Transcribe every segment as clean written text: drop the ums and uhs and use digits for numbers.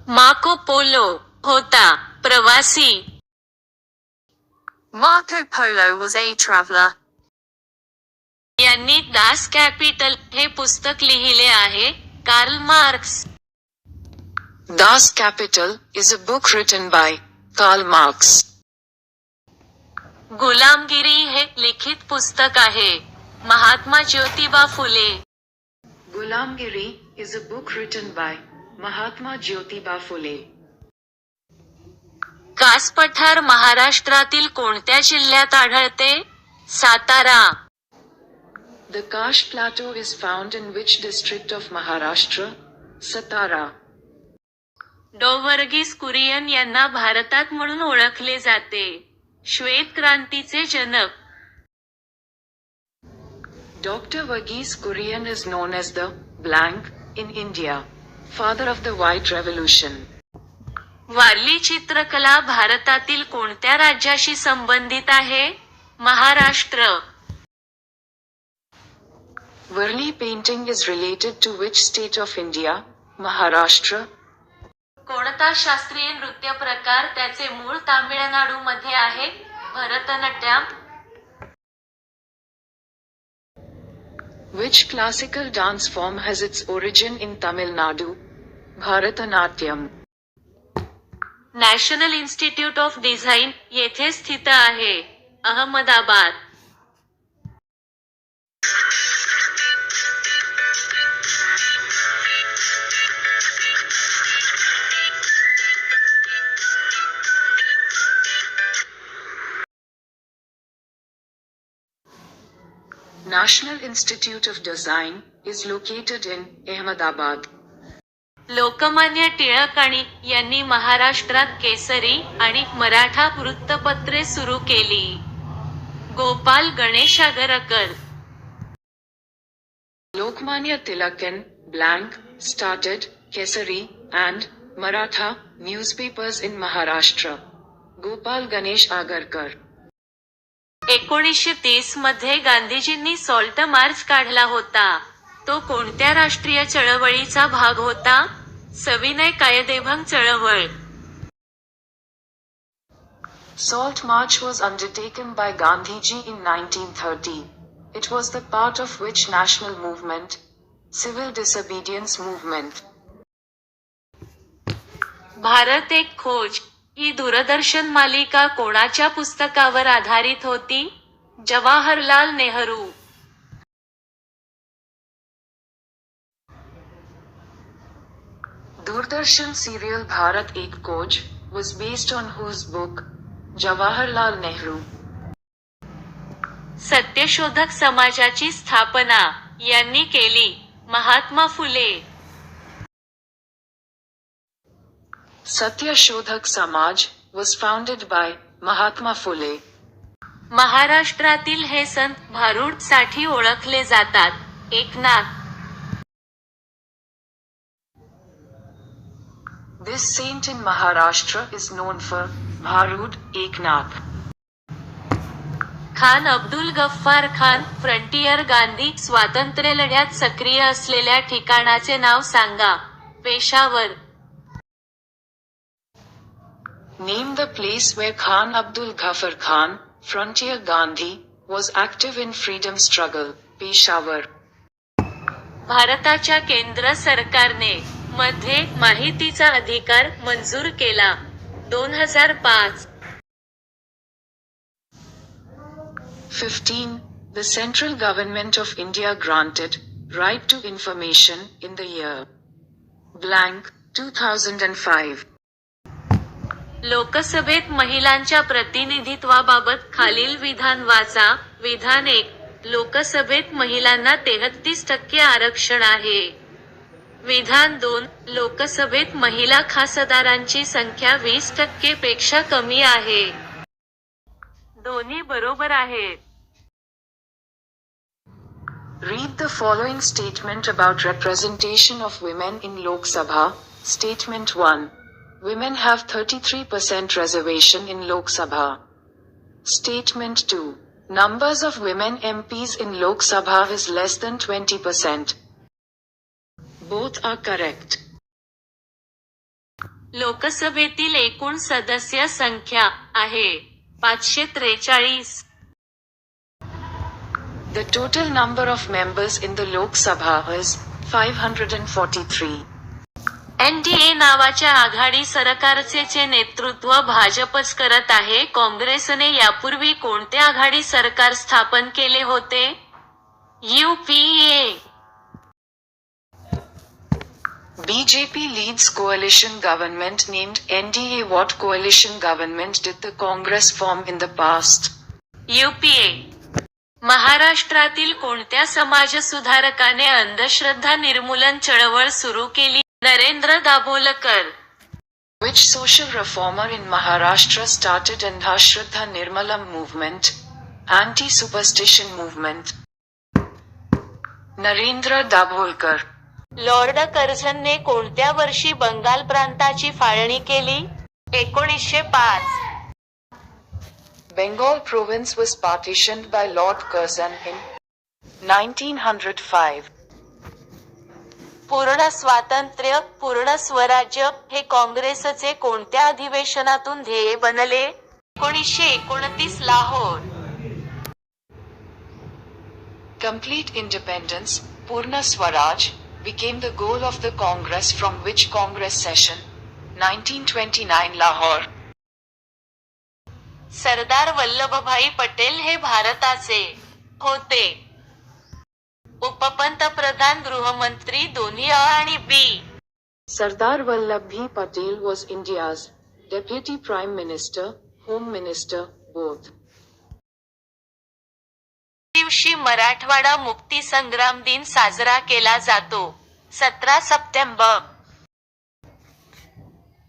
Marco Polo होता प्रवासी. Marco Polo was a traveler. यांनी दास कॅपिटल हे पुस्तक लिहिले आहे. Karl Marx. Das Kapital is a book written by Karl Marx. गुलामगिरी हे लिखित पुस्तक आहे. Mahatma Jyotiba Phule. Gulamgiri is a book written by Mahatma Jyotiba Phule. कास पठार महाराष्ट्रातील कोणत्या जिल्ह्यात आढळते? Satara. The Kash Plateau is found in which district of Maharashtra? Satara. डॉ. वर्गीस कुरियन यांना भारतात म्हणून ओळखले जाते. श्वेत क्रांतीचे जनक. Dr. Verghese Kurian is known as the blank in India, father of the White Revolution. Warli चित्रकला भारतातील कोणत्या राज्याशी संबंधित आहे? Maharashtra. Varli painting is related to which state of India? Maharashtra. कोणता शास्त्रीय नृत्य प्रकार त्याचे मूळ तामिळनाडू मध्ये आहे? Bharatanatyam. Which classical dance form has its origin in Tamil Nadu? Bharatanatyam. National institute of design येथे स्थित आहे. Ahmedabad. National Institute of Design is located in Ahmedabad. Lokmanya Tilak यांनी महाराष्ट्रात केसरी आणि मराठा वृत्तपत्रे सुरू केली. Gopal Ganesh Agarkar. Lokmanya Tilakan, blank, started Kesari and Maratha newspapers in Maharashtra. Gopal Ganesh Agarkar. 1930 मध्ये गांधीजींनी सॉल्ट मार्च काढला होता. तो कोणत्या राष्ट्रीय चळवळीचा भाग होता? सविनय कायदेभंग चळवळ. Salt March was undertaken by Gandhiji in 1930. It was the part of which national movement? Civil disobedience movement. Bharat एक खोज ही दूरदर्शन मालिका कोणाच्या पुस्तकावर आधारित होती? Jawaharlal Nehru. Doordarshan serial Bharat Ek Khoj was based on whose book? Jawaharlal Nehru. सत्यशोधक समाजाची स्थापना यांनी केली? Mahatma Phule. Satyashodhak Samaj was founded by Mahatma Phule. महाराष्ट्रातील हे संत भारूड साठी ओळखले जातात. Eknath. This saint in Maharashtra is known for Bharud Eknath. Khan Abdul Ghaffar Khan. Frontier Gandhi स्वातंत्र्य लढ्यात सक्रिय असलेल्या ठिकाणाचे नाव सांगा. Peshawar. Name the place where Khan Abdul Ghaffar Khan, Frontier Gandhi, was active in freedom struggle. Peshawar. भारताच्या केंद्र सरकारने मध्ये माहितीचा अधिकार मंजूर केला. 2005. 15. The central government of India granted right to information in the year blank 2005. लोकसभेत महिलांच्या प्रतिनिधित्वाबाबत खालील विधान वाचा. विधान 1. लोकसभेत महिलांना 33% आरक्षण आहे. विधान 2. लोकसभेत महिला खासदारांची संख्या 20% पेक्षा कमी आहे. दोन्ही बरोबर आहेत. Read the following statement about representation of women in Lok Sabha. Statement 1. Women have 33% reservation in Lok Sabha. Statement 2. Numbers of women MPs in Lok Sabha is less than 20%. Both are correct. लोकसभेतील एकूण सदस्य संख्या आहे 543. The total number of members in the Lok Sabha is 543. NDA नावाच्या आघाडी सरकारचे नेतृत्व भाजपच करत आहे. काँग्रेसने यापूर्वी कोणते आघाडी सरकार स्थापन केले होते? UPA. BJP leads coalition government named NDA. What coalition government did the Congress form in the past? UPA. महाराष्ट्रातील कोणत्या समाजसुधारकाने अंधश्रद्धा निर्मूलन चळवळ सुरू केली? Narendra Dabholkar. Which social reformer in Maharashtra started Andhashraddha Nirmalam movement, anti-superstition movement? Narendra Dabholkar. Lord कर्झनने कोणत्या वर्षी बंगाल प्रांताची फाळणी केली? 1905. Bengal province was partitioned by Lord Curzon in 1905. पूर्ण स्वातंत्र्य, पूर्ण स्वराज्य हे काँग्रेसचे कोणत्या अधिवेशनातून ध्येय बनले? 1929 Lahore. Complete independence, Purna Swaraj, became the goal of the Congress from which Congress session? 1929 Lahore. Sardar Vallabhbhai Patel हे भारताचे होते उपपंतप्रधान गृहमंत्री दोन्ही अ आणि बी. Sardar Vallabhbhai Patel was India's Deputy Prime Minister, Home Minister, both. दिवशी मराठवाडा मुक्ती संग्राम दिन साजरा केला जातो. 17 September.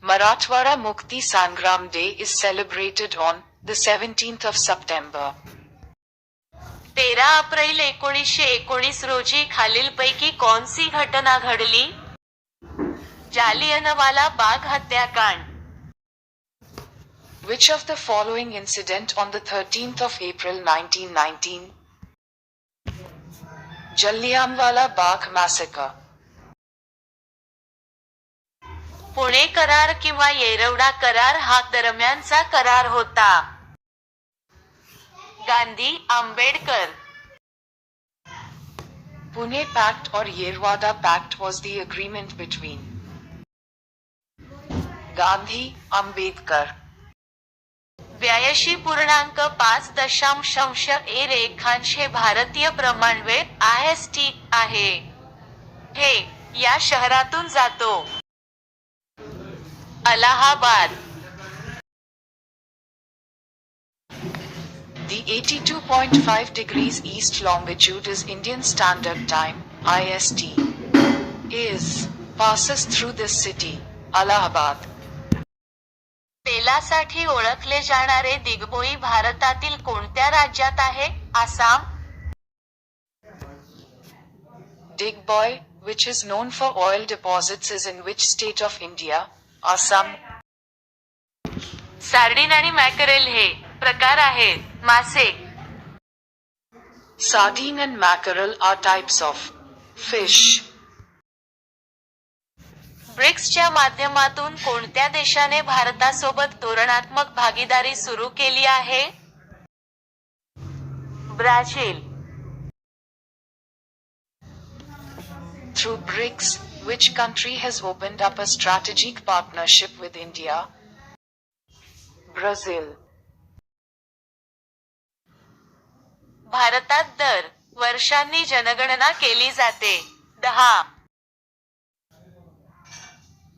Marathwada Mukti Sangram Day is celebrated on the 17th of September. 13 April 1919 रोजी खालीलपैकी कोणती घटना घडली? जालियनवाला बाग हत्याकांड. Which of the following incident on the 13th of April 1919? Jallianwala Bagh Massacre. Pune करार किंवा येरवडा करार हा दरम्यानचा करार होता. Gandhi, Ambedkar. Pune Pact or Yerwada Pact was the agreement between Gandhi, Ambedkar. 82.5 रेखांश हे भारतीय प्रमाणवेळ IST आहे. हे या शहरातून जातो. Allahabad. The 82.5 degrees east longitude is Indian Standard Time, IST. Passes through this city, Allahabad. तेलासाठी ओळखले जाणारे दिग्बोई भारतातील कोणत्या राज्यात आहे? Assam. Digboy, which is known for oil deposits, is in which state of India? Assam. Sardine आणि मॅकरेल हे प्रकार आहेत. मासे. Sardine and mackerel are types of fish. ब्रिक्सच्या माध्यमातून कोणत्या देशाने भारतासोबत धोरणात्मक भागीदारी सुरू केली आहे? Brazil. Through BRICS, which country has opened up a strategic partnership with India? Brazil. भारतात दर वर्षांनी जनगणना केली जाते. 10.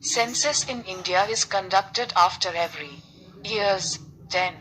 Census in India is conducted after every years. 10.